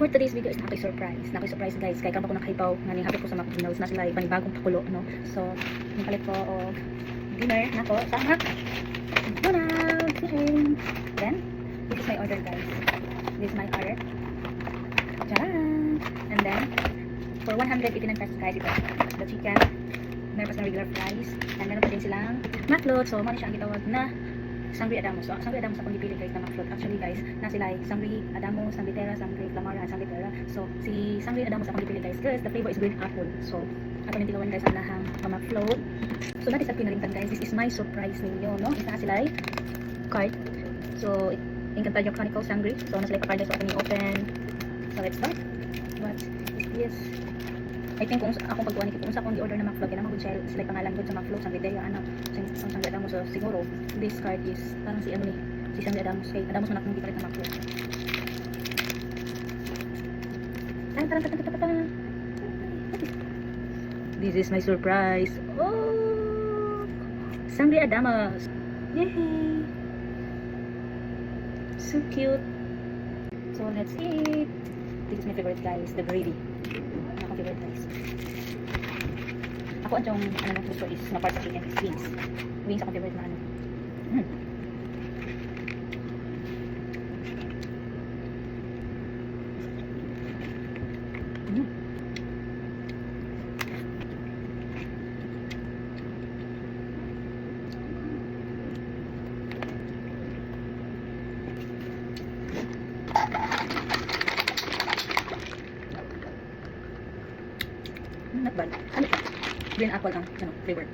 for today's video is surprise guys, kaya kamo ko nakahibaw nga ning hapit ko sa McDonald's na sila panibagong pakulo, no. So nipalit ko og dinner nako sa McDonald's. Then this is my order guys, this is my order. Tcharam! And then for 189 pesos guys, ito the chicken, meron pa sa regular fries, and meron pa din silang McFloat. So mali siya ang gitawag na Sangre Adamos. So, Sangre Adamos akong dipili guys na McFloat. Actually guys, na sila ay Sangre Adamos, Sangre Terra, Sangre Flamara, at Sangre Terra. So, si Sangre Adamos akong dipili guys because the flavor is green apple. So, ato nang tilawan guys ang lahang McFloat. So, natin sa pinalimtan guys, this is my surprise ninyo, no? Isa sila ay card. So, Encantadio Chronicle Sangre. So, nasa sila card, so ato open. So, let's start. What is this? I think kung akong pagkuhan kung sa akong i-order na McFloat, kaya naman sila pangalan ko sa McFloat, Sangre Terra, ano, Sangre Adamos. So, siguro, this card is parang si ano ni, si Sangre Adamos. Kay Adamos na nakong gipalit na McFloat. This is my surprise. Oh! Sangre Adamos. Yay! So cute. So, let's eat. This is my favorite guys, the gravy. Ako favorite guys. Ako ang ano gusto is na part sa chicken is wings. Wings ako favorite na ano. Not bad. Ano? Green apple ang flavor.